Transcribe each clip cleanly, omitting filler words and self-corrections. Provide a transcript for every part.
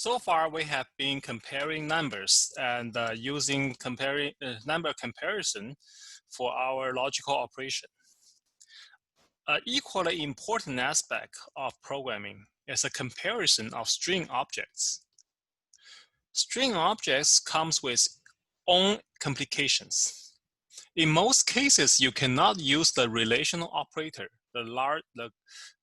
So far, we have been comparing numbers and using number comparison for our logical operation. An equally important aspect of programming is a comparison of string objects. String objects comes with own complications. In most cases, you cannot use the relational operator, the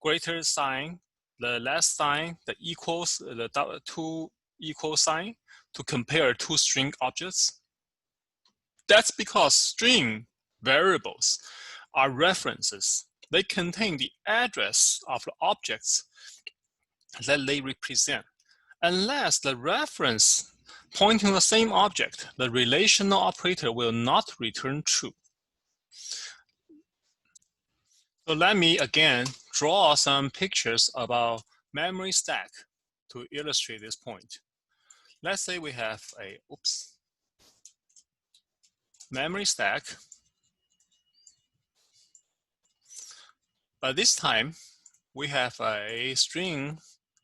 greater sign, the less sign, the equals, the two equal sign to compare two string objects. That's because string variables are references. They contain the address of the objects that they represent. Unless the reference pointing to the same object, the relational operator will not return true. So let me again draw some pictures about memory stack to illustrate this point. Let's say we have a memory stack, but this time we have a string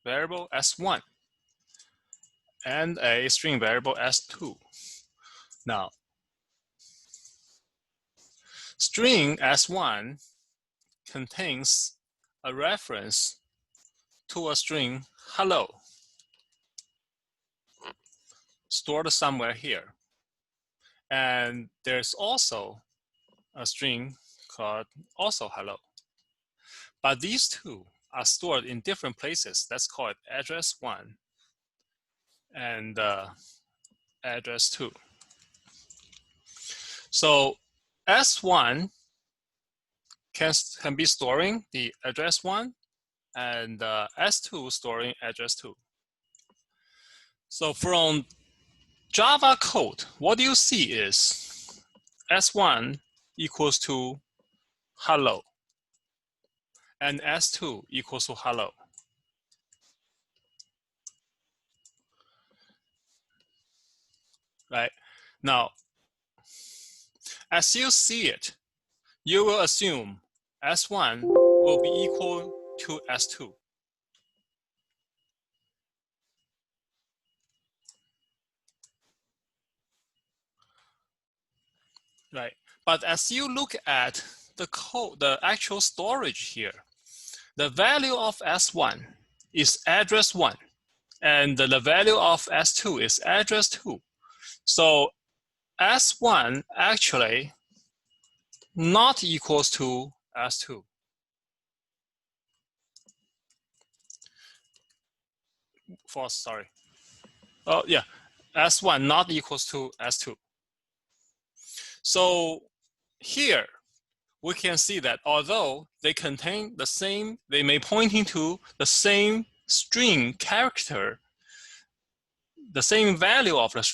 variable s1 and a string variable s2. Now, string s1 contains a reference to a string hello stored somewhere here. And there's also a string called also hello. But these two are stored in different places. Let's call it address 1 and address 2. So S1 can be storing the address 1 and S2 storing address 2. So from Java code, what you see is S1 equals to hello and S2 equals to hello. Right? Now, as you see it, you will assume S1 will be equal to S2. Right? But as you look at the code, the actual storage here, the value of S1 is address 1, and the value of S2 is address 2. So S1 actually not equals to S2. False, sorry. Oh yeah, S1 not equals to S2. So here we can see that although they contain the same, they may pointing to the same string character, the same value of the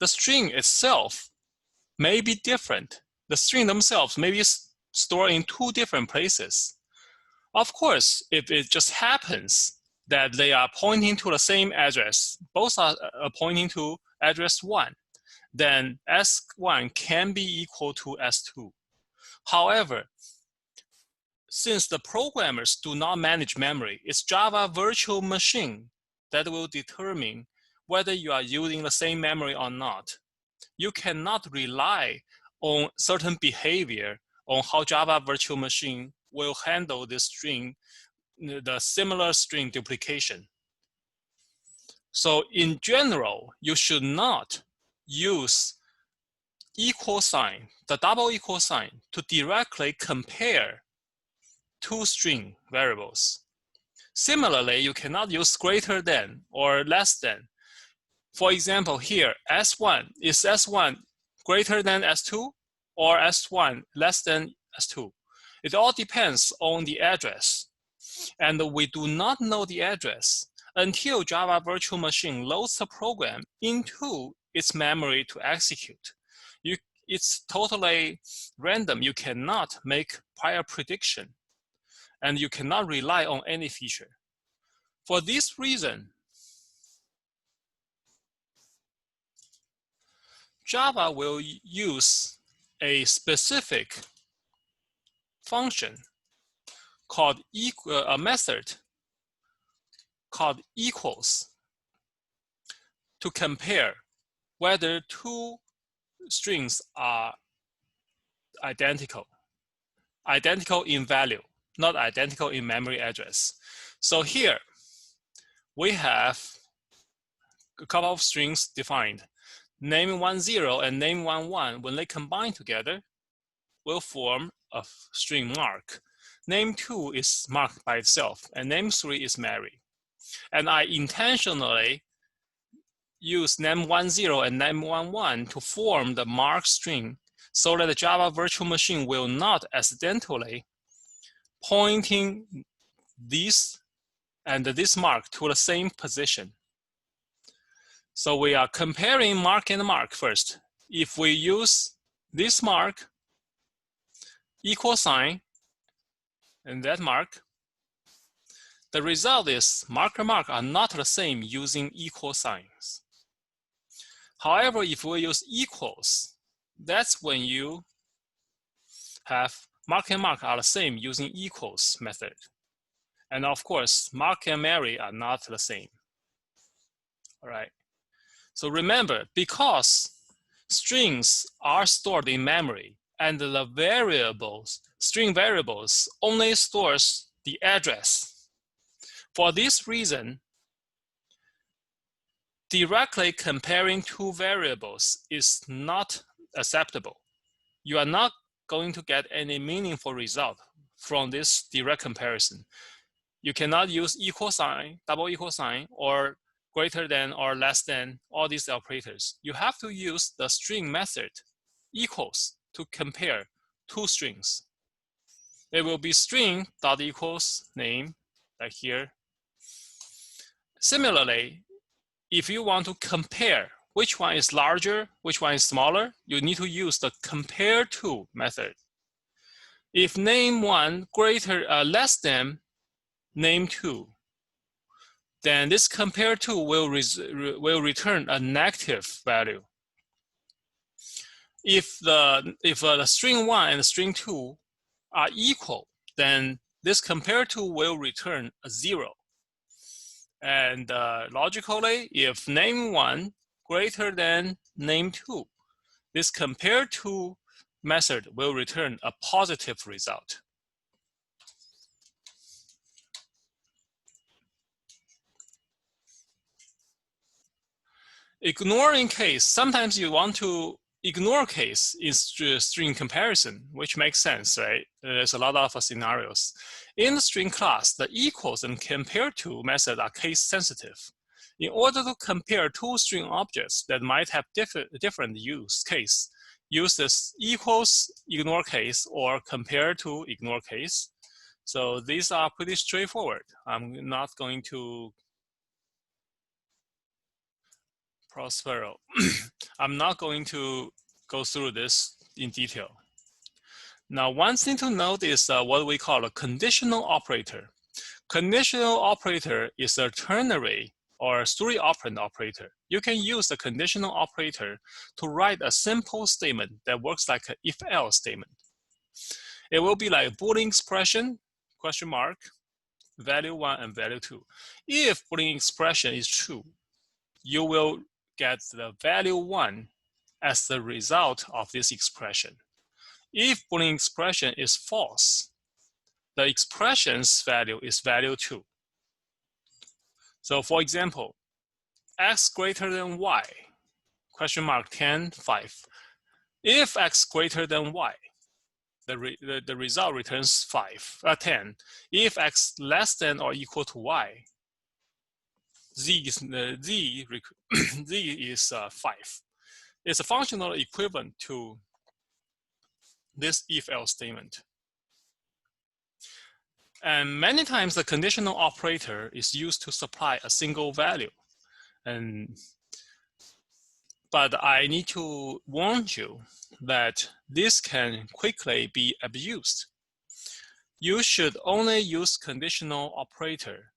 string itself may be different. The string themselves may be stored in two different places. Of course, if it just happens that they are pointing to the same address, both are pointing to address 1, then S1 can be equal to S2. However, since the programmers do not manage memory, it's Java virtual machine that will determine whether you are using the same memory or not. You cannot rely on certain behavior on how Java virtual machine will handle this string, the similar string duplication. So in general, you should not use equal sign, the double equal sign, to directly compare two string variables. Similarly, you cannot use greater than or less than. For example, here, S1, is S1 greater than S2 or S1 less than S2? It all depends on the address. And we do not know the address until Java Virtual Machine loads the program into its memory to execute. It's totally random. You cannot make prior prediction, and you cannot rely on any feature. For this reason, Java will use a specific function called a method called equals. to compare whether two strings are identical in value, not identical in memory address. So here we have a couple of strings defined. Name10 and name11, when they combine together, will form a string mark. Name2 is marked by itself, and name3 is Mary. And I intentionally use name10 and name11 to form the mark string so that the Java virtual machine will not accidentally pointing this and this mark to the same position. So we are comparing mark and mark first. If we use this mark, equal sign, and that mark, the result is mark and mark are not the same using equal signs. However, if we use equals, that's when you have mark and mark are the same using equals method. And of course, mark and Mary are not the same. All right. So remember, because strings are stored in memory and the variables, string variables only stores the address. For this reason, directly comparing two variables is not acceptable. You are not going to get any meaningful result from this direct comparison. You cannot use equal sign, double equal sign, or greater than or less than, all these operators. You have to use the string method, equals, to compare two strings. It will be string dot equals name, like here. Similarly, if you want to compare which one is larger, which one is smaller, you need to use the compare to method. If name1 less than name2, then this compare to will return a negative value. If the string 1 and the string 2 are equal, then this compare to will return a 0. And logically, if name1 greater than name2, this compare to method will return a positive result. Ignoring case, sometimes you want to ignore case in string comparison, which makes sense, right? There's a lot of scenarios. In the string class, the equals and compare to method are case sensitive. In order to compare two string objects that might have different use case, use this equals ignore case or compare to ignore case. So these are pretty straightforward. I'm not going to Prospero. I'm not going to go through this in detail. Now, one thing to note is what we call a conditional operator. Conditional operator is a ternary or three operand operator. You can use the conditional operator to write a simple statement that works like an if-else statement. It will be like a Boolean expression, question mark, value 1 and value 2. If Boolean expression is true, you will get the value 1 as the result of this expression. If Boolean expression is false, the expression's value is value 2. So for example, x greater than y, question mark 10, 5. If x greater than y, the result returns 10. If x less than or equal to y, z is 5. It's a functional equivalent to this if-else statement. And many times the conditional operator is used to supply a single value. But I need to warn you that this can quickly be abused. You should only use conditional operator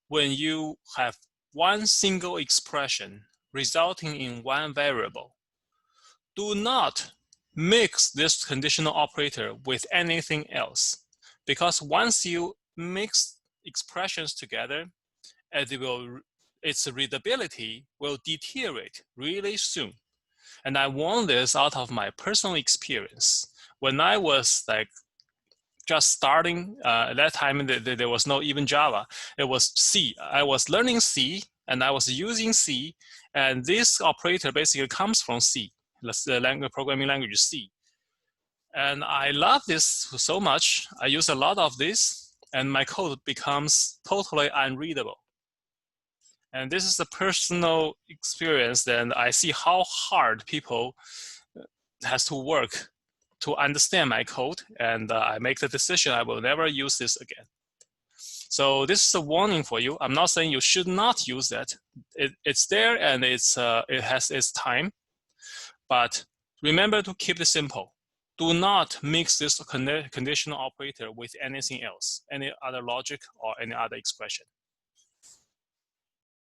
when you have one single expression resulting in one variable. Do not mix this conditional operator with anything else, because once you mix expressions together, it will its readability will deteriorate really soon. And I warned this out of my personal experience. When I was like just starting, at that time there was no even Java, it was C. I was learning C and I was using C, and this operator basically comes from C, the programming language C. And I love this so much. I use a lot of this, and my code becomes totally unreadable. And this is a personal experience, and I see how hard people has to work to understand my code, and I make the decision I will never use this again. So this is a warning for you. I'm not saying you should not use that. It's there and it has its time, but remember to keep it simple. Do not mix this conditional operator with anything else, any other logic or any other expression.